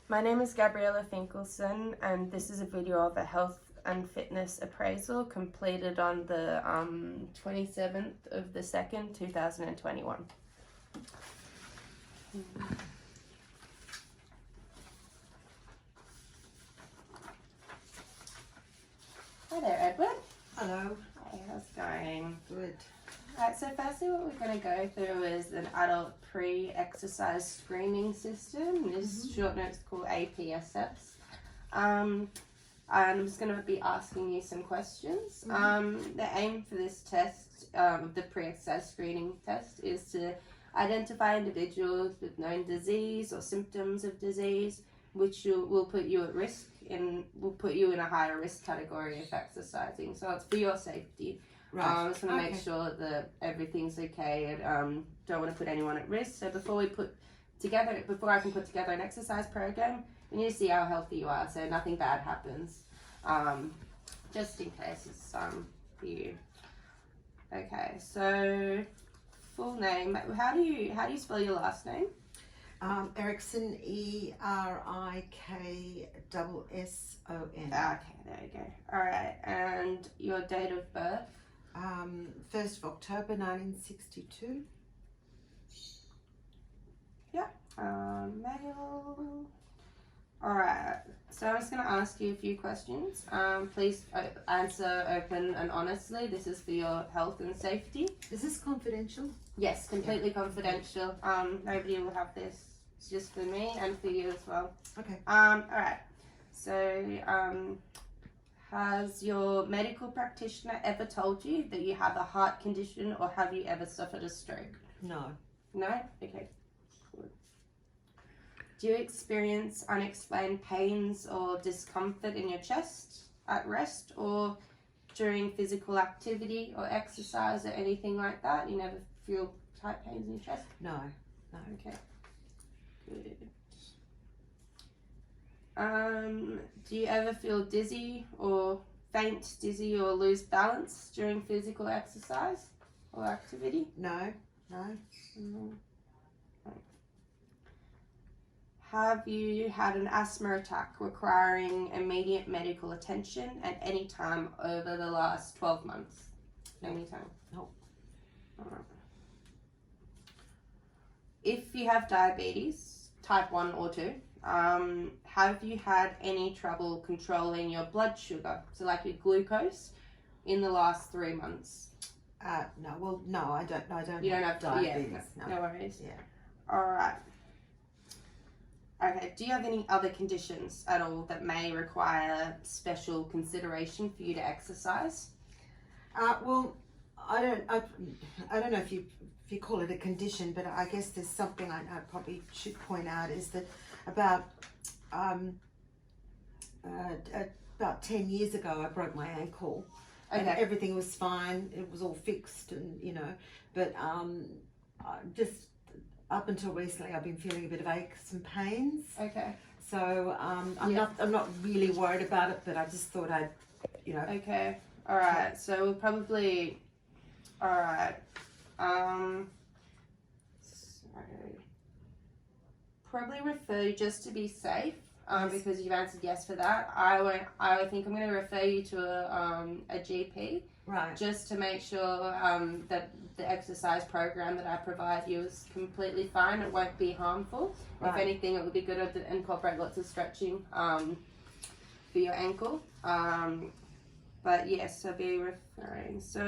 My name is Gabriella Finkelsen, and this is a video of a health and fitness appraisal completed on the 27th of the 2nd, 2021. Hi there, Edward. Hello. Hi, how's it going? Good. Alright, so firstly what we're going to go through is an adult pre-exercise screening system. This short note's called APSS. And I'm just going to be asking you some questions. The aim for this test, the pre-exercise screening test, is to identify individuals with known disease or symptoms of disease, which will put you at risk and will put you in a higher risk category of exercising. So it's for your safety. Right. I just want to make sure that everything's okay and don't want to put anyone at risk. So before I can put together an exercise program, we need to see how healthy you are so nothing bad happens. Just in case it's for you. Okay, so full name. How do you spell your last name? Erickson, ERIKSSON. Okay, there you go. Alright, and your date of birth? 1st of October 1962. Yeah. Male. Alright, so I'm just going to ask you a few questions. Please answer open and honestly. This is for your health and safety. Is this confidential? Yes, completely confidential. Nobody will have this. It's just for me and for you as well. Okay. Alright, so has your medical practitioner ever told you that you have a heart condition, or have you ever suffered a stroke? No. No? Okay. Good. Do you experience unexplained pains or discomfort in your chest at rest or during physical activity or exercise or anything like that? You never feel tight pains in your chest? No. No. Okay. Good. Do you ever feel dizzy or dizzy or lose balance during physical exercise or activity? No. No. Have you had an asthma attack requiring immediate medical attention at any time over the last 12 months? Anytime? No. Alright. If you have diabetes, type 1 or 2, have you had any trouble controlling your blood sugar, so like your glucose, in the last 3 months? No. Well, no, I don't. No, I don't. You don't have diabetes. Yeah, no worries. Yeah. Alright. Okay, do you have any other conditions at all that may require special consideration for you to exercise? Well, I don't know if you call it a condition, but I guess there's something I probably should point out is that about 10 years ago I broke my ankle. Okay. And everything was fine. It was all fixed, and but just up until recently I've been feeling a bit of aches and pains. Okay. So I'm not really worried about it, but I just thought I'd Okay. All right. So we'll probably. All right. Sorry. Probably refer you, just to be safe. Because you've answered yes for that. I think I'm going to refer you to a GP. Right. Just to make sure that the exercise program that I provide you is completely fine. It won't be harmful. Right. If anything, it would be good to incorporate lots of stretching for your ankle. But yes, I'll be referring. So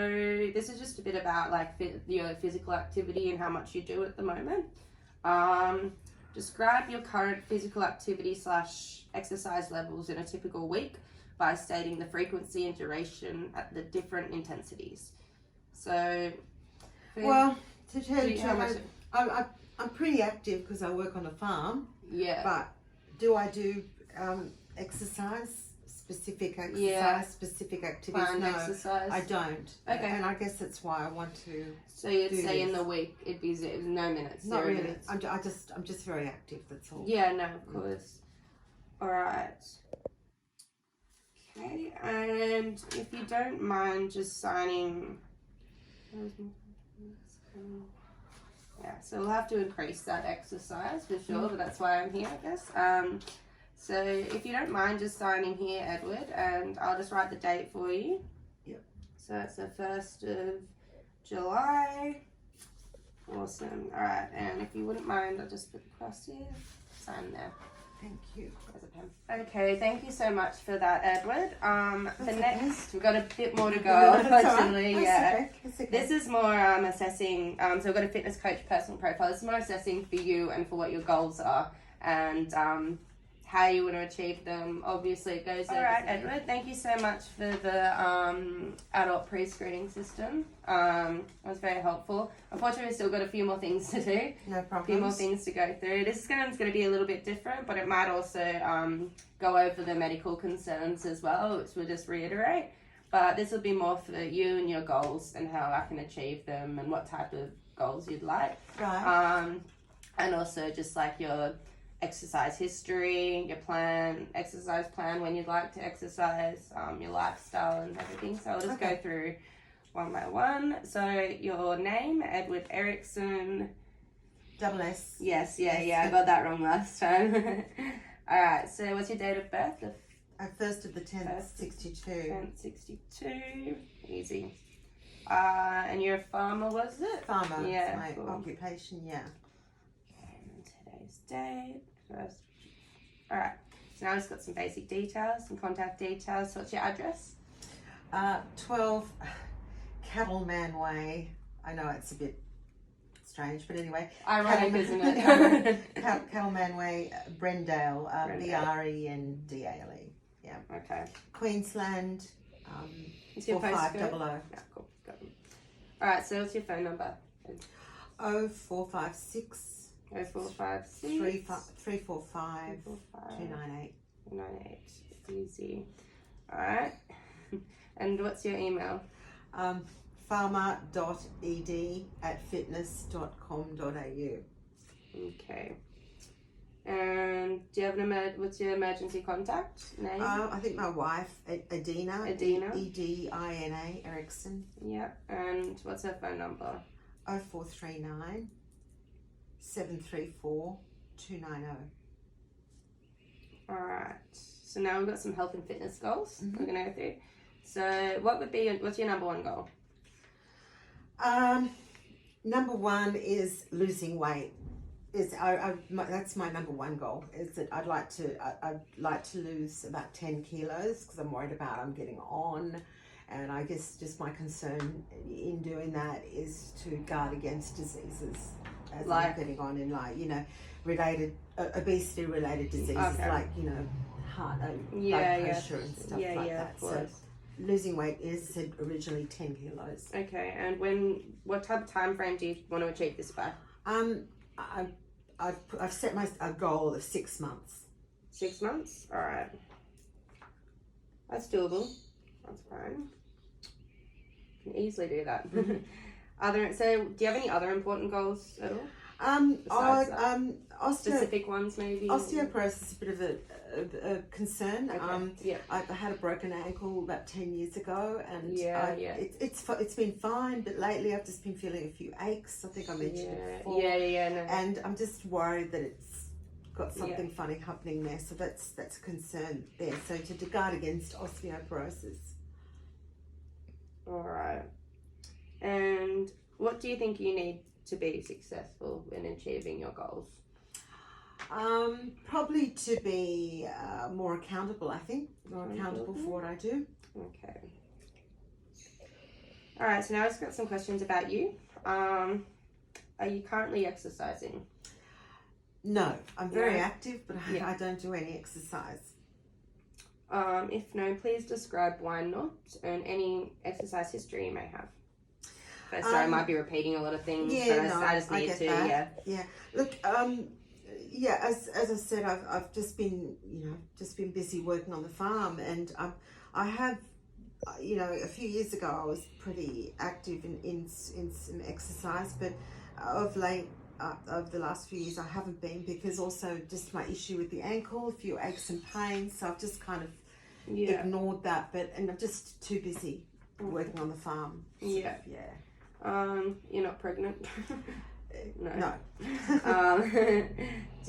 this is just a bit about like your physical activity and how much you do at the moment. Describe your current physical activity / exercise levels in a typical week by stating the frequency and duration at the different intensities. So, well, to tell you, I'm pretty active because I work on a farm. Yeah. But do I do specific activities? Planned No, exercise? I don't. Okay. And I guess that's why I want to. So you'd say in the week it'd be no minutes. Not 0 really. minutes. I'm just very active. That's all. Yeah. No. Of course. All right. Okay. And if you don't mind just signing. Yeah, so we'll have to increase that exercise for sure, but that's why I'm here, I guess. So if you don't mind just signing here, Edward, and I'll just write the date for you. Yep. So it's the 1st of July. Awesome. All right, and if you wouldn't mind, I'll just put across here. Sign there. Thank you. There's a pen. Okay, thank you so much for that, Edward. We've got a bit more to go, unfortunately. That's Yeah. okay. That's okay. This is more assessing. So we've got a fitness coach personal profile. This is more assessing for you and for what your goals are and how you want to achieve them. Obviously, it goes. All right, Edward. Thank you so much for the adult pre-screening system. It was very helpful. Unfortunately, we've still got a few more things to do. No problem. A few more things to go through. This is going to be a little bit different, but it might also go over the medical concerns as well, which we'll just reiterate. But this will be more for you and your goals and how I can achieve them and what type of goals you'd like. Right. And also just like your exercise history, your exercise plan when you'd like to exercise, your lifestyle and everything. So I'll just go through one by one. So your name, Edward Erickson. Double S. Yes, yeah, I got that wrong last time. All right, so what's your date of birth? The 1st of the 10th, 62. 10th, 62. Easy. And you're a farmer, was it? Farmer. Yeah, It's my cool. occupation, yeah. And today's date. First. All right. So now I've just got some basic details, some contact details. So what's your address? 12 Cattleman Way. I know it's a bit strange, but anyway. Ironic, isn't it? Cattleman Way, Brendale, Brendale. Brendale. Yeah. Okay. Queensland, What's your 4500. Yeah, cool. Got it. All right. So what's your phone number? 0456 0456 345 298. 298. Easy. All right. And what's your email? farmer.ed@fitness.com.au. Okay. And do you have what's your emergency contact name? I think my wife, Adina. Adina. Edina Erickson. Yeah. And what's her phone number? 0439 734 290. All right. So now we've got some health and fitness goals Mm-hmm. we're going to go through. So what's your number one goal? Number one is losing weight. That's my number one goal. Is that I'd like to lose about 10 kilos because I'm worried about I'm getting on, and I guess just my concern in doing that is to guard against diseases as I'm getting on in life. Related obesity related diseases like heart, blood pressure and stuff like that. So losing weight is originally 10 kilos. Okay, and what type of time frame do you want to achieve this by? I've set a goal of 6 months. 6 months? All right. That's doable. That's fine. You can easily do that. So do you have any other important goals at all? Specific ones maybe? Osteoporosis is a bit of a concern. Okay. I had a broken ankle about 10 years ago, and it's been fine, but lately I've just been feeling a few aches. I think I mentioned it before. No. And I'm just worried that it's got something funny happening there, so that's a concern there. So to guard against osteoporosis. All right. And what do you think you need to be successful in achieving your goals? Probably to be more accountable, I think. More accountable for what I do. Okay. All right, so now I've got some questions about you. Are you currently exercising? No, I'm very active, but I don't do any exercise. If no, please describe why not and any exercise history you may have. So sorry, I might be repeating a lot of things, but I just need to. That. Yeah. Look, as I said, I've just been busy working on the farm, and I have, a few years ago I was pretty active in some exercise, but of late, over the last few years, I haven't been because also just my issue with the ankle, a few aches and pains, so I've just kind of ignored that. And I'm just too busy working on the farm. You're not pregnant? No.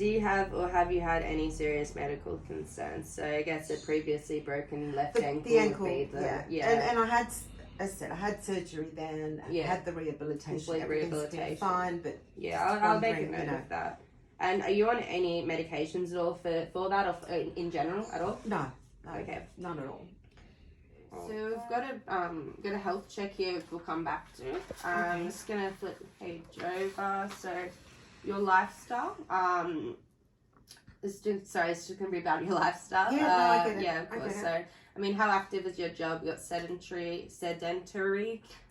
Do you have or have you had any serious medical concerns? So I guess a previously broken left ankle, The ankle, would be the And I had, as I said, I had surgery then. Yeah. Had the rehabilitation. Complete Everything's rehabilitation. been fine, but I'll make a wondering, note of that. And are you on any medications at all for that, or in general at all? No, Okay. none at all. So we've got a health check here, which we'll come back to. I'm just gonna flip the page over. So your lifestyle. It's just gonna be about your lifestyle. Yeah, no, I get it. Yeah, of I course. get it. So I mean, how active is your job? You got sedentary,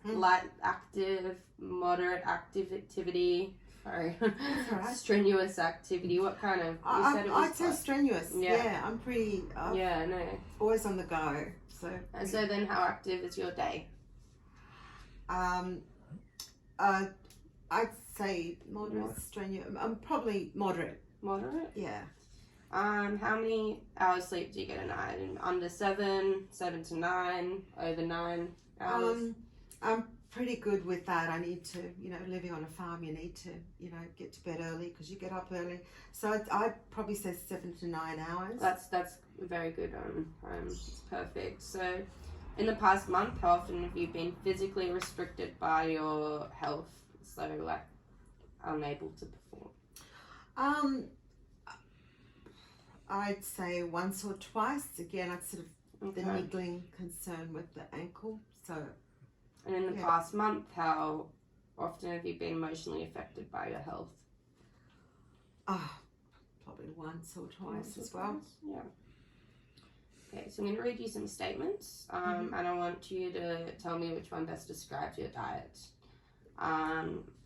light active, moderate activity. Sorry, right. strenuous activity. What kind of? You said it was I'd say strenuous. Yeah, I'm pretty. yeah, no. Always on the go. So. And so then, how active is your day? I'd say moderate, strenuous. I'm probably moderate. Moderate. Yeah. How many hours sleep do you get a night? Under 7, 7 to 9, over 9 hours? I'm pretty good with that. I need to, living on a farm, you need to, get to bed early because you get up early. So I'd probably say 7 to 9 hours. That's very good. It's perfect. So, in the past month, how often have you been physically restricted by your health? So, like, unable to perform? I'd say once or twice. Again, I'd sort of the Okay. niggling concern with the ankle. So. And in the past month, how often have you been emotionally affected by your health? Probably once or twice as well. Yeah. Okay, so I'm going to read you some statements, and I want you to tell me which one best describes your diet.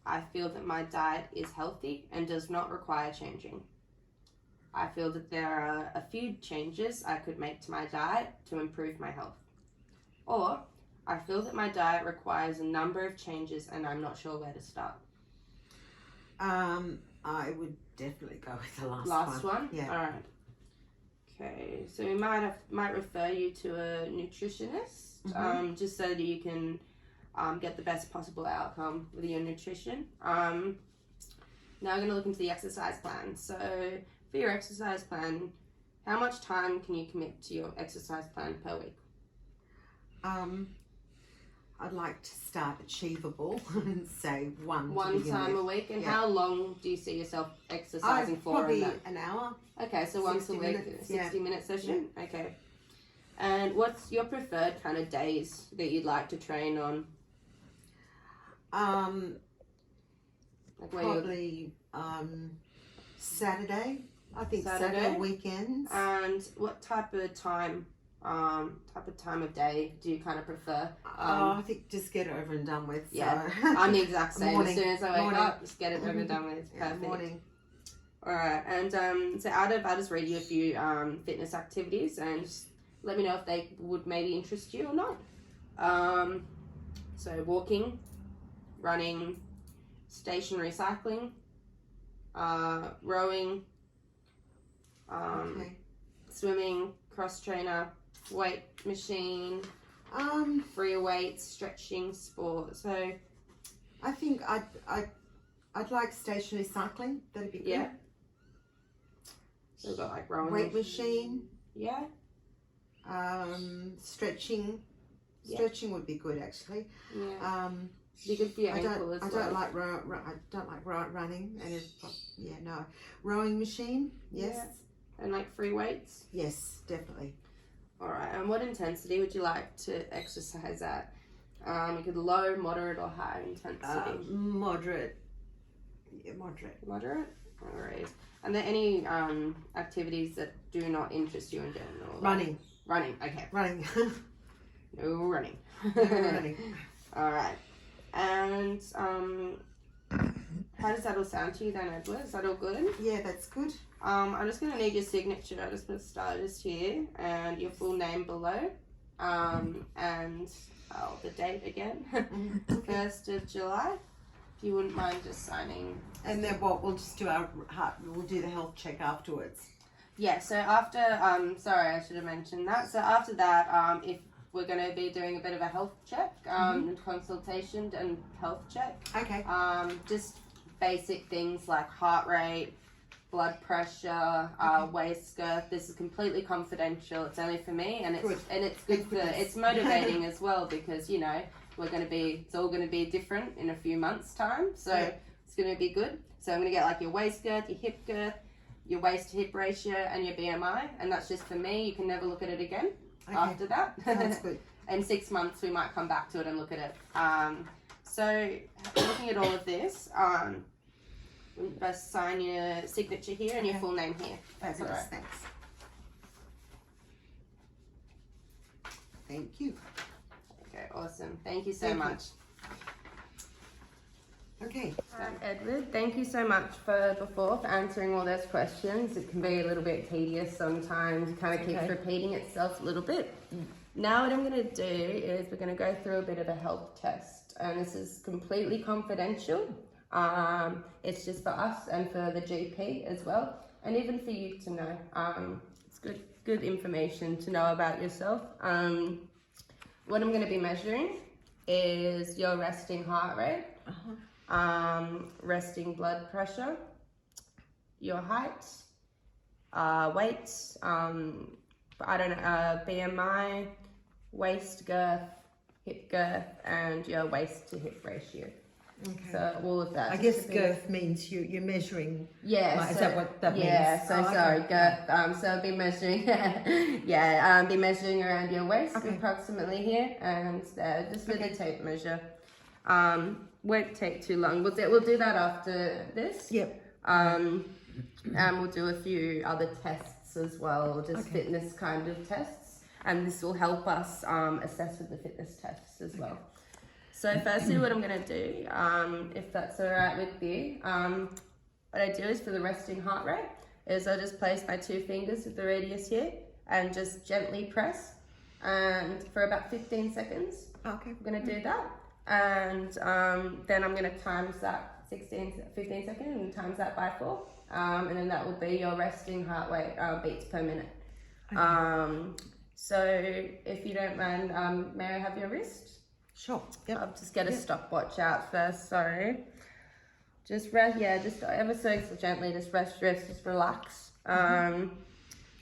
I feel that my diet is healthy and does not require changing. I feel that there are a few changes I could make to my diet to improve my health. Or, I feel that my diet requires a number of changes and I'm not sure where to start. I would definitely go with the Last one? Yeah. All right. Okay, so we might refer you to a nutritionist, just so that you can get the best possible outcome with your nutrition. Now I'm going to look into the exercise plan. So for your exercise plan, how much time can you commit to your exercise plan per week? I'd like to start achievable and say one time a week. And how long do you see yourself exercising for? Probably an hour. Okay, so once a week, 60-minute session. Yeah. Okay. And what's your preferred kind of days that you'd like to train on? Probably Saturday. I think Saturday weekends. And what type of time of day do you kind of prefer? I think just get it over and done with. Yeah, so. I'm the exact same. Morning. As soon as I wake up, just get it over and done with. Perfect. Morning. All right, and so I'll just read you a few fitness activities and just let me know if they would maybe interest you or not. So walking, running, stationary cycling, rowing, swimming, cross trainer, weight machine, free weights, stretching, sport. So I think I'd like stationary cycling. That'd be good. Yeah. So we've got like rowing, weight machine. Yeah. Stretching. Yeah. Stretching would be good actually. Yeah. Be good for your ankle as well. I don't like running and rowing machine. Yes. Yeah. And like free weights. Yes, definitely. All right. And what intensity would you like to exercise at? You could low, moderate, or high intensity. Moderate. Yeah, moderate. Moderate. All right. And there any activities that do not interest you in general? Running. Running. Okay. Running. No running. No running. All right. And how does that all sound to you then, Edward? Is that all good? Yeah, that's good. I'm just going to need your signature. I just put starters here and your full name below. And the date again. Okay. 1st of July. If you wouldn't mind just signing. And then we'll just do we'll do the health check afterwards. Yeah, so after, sorry, I should have mentioned that. So after that, if we're going to be doing a bit of a health check, consultation and health check. Okay. Just basic things like heart rate, blood pressure, waist girth. This is completely confidential. It's only for me, and it's good for it's motivating as well, because you know it's all gonna be different in a few months' time. So it's gonna be good. So I'm gonna get like your waist girth, your hip girth, your waist to hip ratio, and your BMI, and that's just for me. You can never look at it again after that. Sounds good. In 6 months, we might come back to it and look at it. So looking at all of this, we best sign your signature here and your full name here. That's all right. Thanks. Thank you. Okay, awesome. Thank you so much. Okay. Edward, thank you so much for answering all those questions. It can be a little bit tedious sometimes. It kind of keeps repeating itself a little bit. Now what I'm going to do is we're going to go through a bit of a health test, and this is completely confidential. It's just for us and for the GP as well, and even for you to know. It's good information to know about yourself. What I'm going to be measuring is your resting heart rate, resting blood pressure, your height, weight, BMI, waist girth, hip girth, and your waist to hip ratio. Okay. So all of that. I guess girth means you're measuring. Yeah. Is that what that means? Yeah. So sorry, girth. So I'll be measuring. Be measuring around your waist approximately here, and just with a tape measure. Won't take too long. We'll do that after this. Yep. And we'll do a few other tests as well, just fitness kind of tests, and this will help us assess with the fitness tests as well. So firstly, what I'm going to do, if that's all right with you, what I do is for the resting heart rate is I just place my 2 fingers with the radius here and just gently press, and for about 15 seconds. Okay. We're going to do that, and then I'm going to times that 15 seconds and times that by 4. And then that will be your resting heart rate beats per minute. So if you don't mind, may I have your wrist? Sure. Yep. I'll just get a stopwatch out first. Sorry. Just rest. Yeah, just ever so gently. Just rest. Just relax.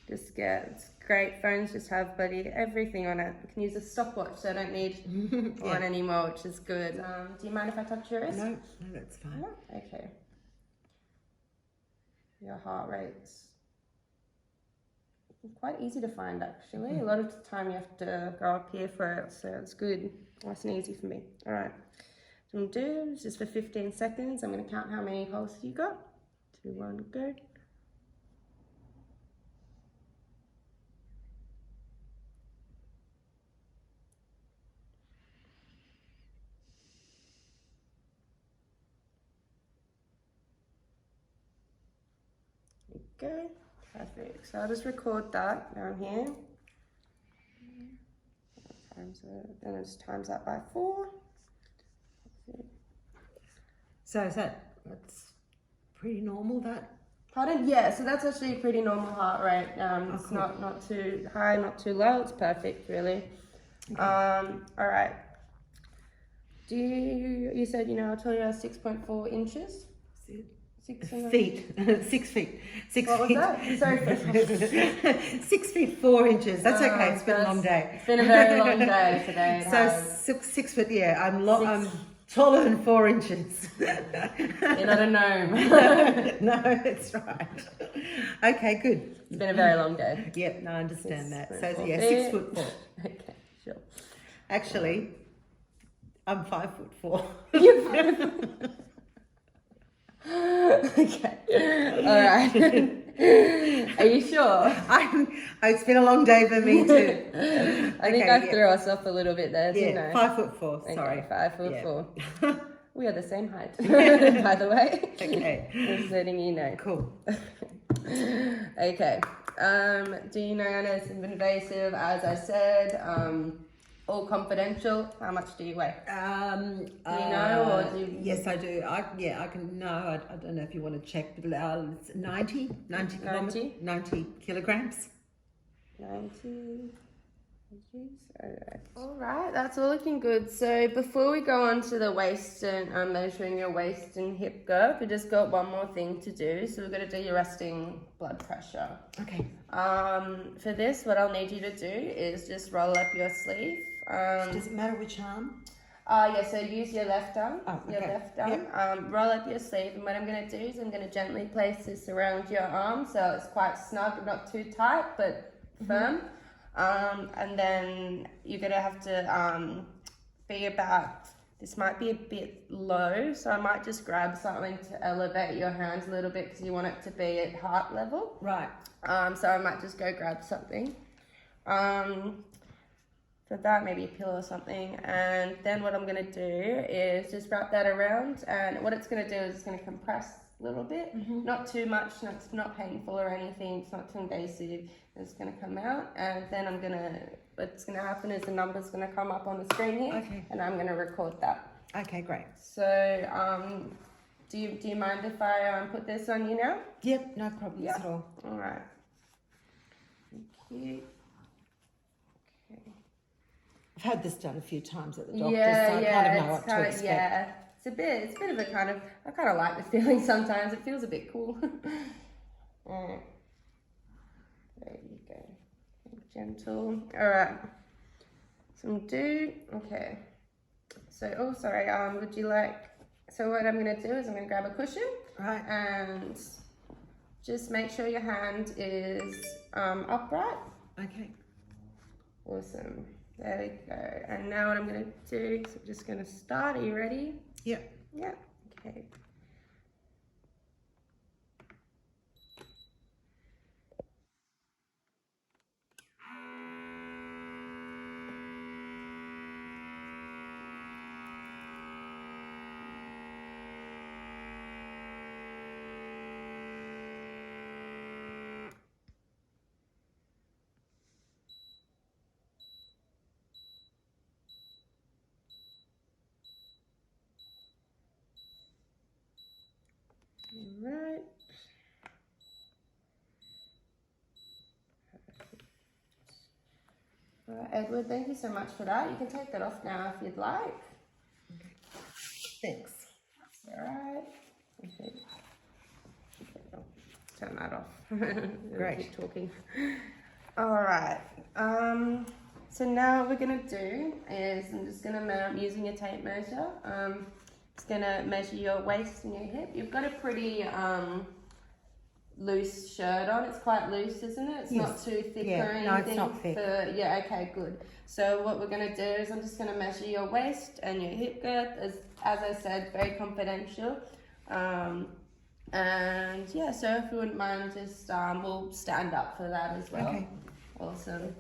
It's great. Phones just have everything on it. You can use a stopwatch, so I don't need one anymore, which is good. Do you mind if I touch your wrist? No, that's fine. Okay. Your heart rate's quite easy to find, actually. A lot of the time you have to go up here for it, so it's good. Nice and easy for me. All right. What I'm going to do is just for 15 seconds, I'm going to count how many pulses you got. 2, 1, go. Go. Perfect. So I'll just record that down here. Then I just times that by 4. So that's pretty normal, that? Pardon? Yeah, so that's actually a pretty normal heart rate. It's cool. not too high, not too low. It's perfect, really. Okay. All right. You said, I'll tell you 6.4 inches? 6 feet. 6 feet. 6 what feet. Was that? Sorry. 6 feet 4 inches. That's okay. It's been a long day. It's been a very long day today. So 6 foot. Yeah, I'm taller than 4 inches. You're not a gnome. No, it's right. Okay, good. It's been a very long day. Yep, no, I understand that. So 6'4". Okay, sure. Actually, I'm 5'4". Okay. All right. Are you sure? It's been a long day for me too. I think I threw us off a little bit there, didn't I? 5'4". Sorry, okay, 5'4". We are the same height, by the way. Okay. Just letting you know. Cool. Okay. Do you know it's invasive? As I said, all confidential. How much do you weigh? Do you know, or do you... Yes, I do. I can know. I don't know if you want to check, but it's 90 kilograms. 90. All right, that's all looking good. So before we go on to the waist and measuring your waist and hip girth, we just got one more thing to do. So we're going to do your resting blood pressure. Okay. For this, what I'll need you to do is just roll up your sleeve. Does it matter which arm? Yeah, so use your left arm. Oh, okay. Your left arm. Yep. Roll up your sleeve, and what I'm going to do is I'm going to gently place this around your arm so it's quite snug, not too tight, but firm. And then you're going to have to be about, this might be a bit low, so I might just grab something to elevate your hands a little bit because you want it to be at heart level. Right. So I might just go grab something. For that, maybe a pillow or something. And then what I'm going to do is just wrap that around, and what it's going to do is it's going to compress a little bit. Not too much, not painful or anything, it's not too invasive. It's going to come out, and then what's going to happen is the number's going to come up on the screen here. Okay. And I'm going to record that. Okay, great. So do you mind if I put this on you now? Yep, no problems at all. All right. Thank you. Okay. I've had this done a few times at the doctor's, Yeah, so I kind of know what to expect. Yeah, it's a bit of a kind of, I kind of like the feeling sometimes. It feels a bit cool. Alright. There you go. Gentle. Alright. Some do. Okay. So, oh, sorry. Would you like, so what I'm going to do is I'm going to grab a cushion. Right. And just make sure your hand is upright. Okay. Awesome. There we go. And now what I'm going to do is I'm just going to start. Are you ready? Yep. Yep. Okay. Right. All right, Edward, thank you so much for that. You can take that off now if you'd like. Okay. Thanks. All right. Okay. I'll turn that off. Great. Keep talking. All right. So now what we're gonna do is I'm just gonna using a tape measure. It's gonna measure your waist and your hip. You've got a pretty loose shirt on. It's quite loose, isn't it? It's not too thick or anything. No, it's not thick. Yeah, okay, good. So what we're gonna do is I'm just gonna measure your waist and your hip girth, as I said, very confidential. And yeah, so if you wouldn't mind, just we'll stand up for that as well. Okay. Awesome.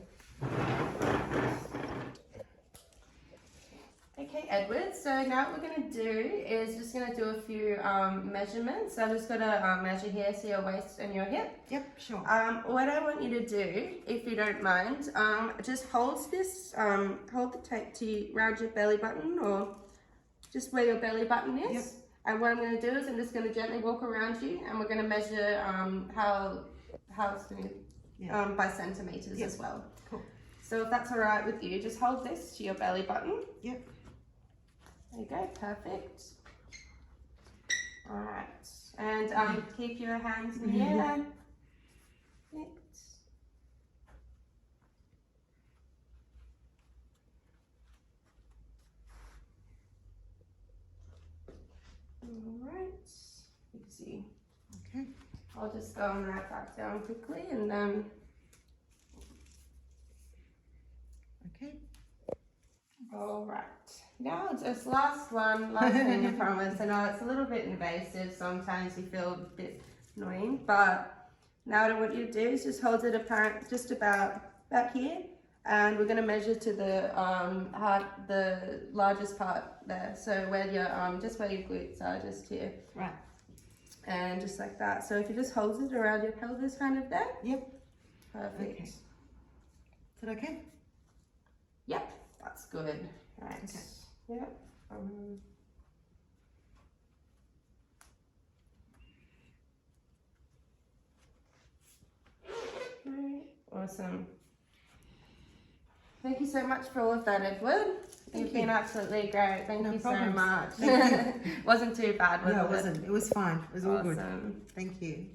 Okay, Edward, so now what we're going to do is just going to do a few measurements. So I'm just going to measure here, so your waist and your hip. Yep, sure. What I want you to do, if you don't mind, just hold this, hold the tape around your belly button, or just where your belly button is. Yep. And what I'm going to do is I'm just going to gently walk around you, and we're going to measure how it's going to, by centimeters as well. Cool. So if that's all right with you, just hold this to your belly button. Yep. There you go, perfect. All right, and keep your hands in the air. Perfect. All right, easy. Okay. I'll just go and write that down quickly, and then. Okay. All right. Now it's last thing I promise. I know it's a little bit invasive. Sometimes you feel a bit annoying, but now what I want you to do is just hold it apart just about here, and we're going to measure to the heart, the largest part there. So where your just where your glutes are, just here. Right. And just like that. So if you just hold it around your pelvis, kind of there. Yep. Perfect. Okay. Is that okay? Yep, that's good. Right. Okay. Yep. Right. Awesome. Thank you so much for all of that, Edward. You've been absolutely great. Thank you so much. Thank you. Wasn't too bad, was it? No, it wasn't. It was fine. It was all good. Awesome. Thank you.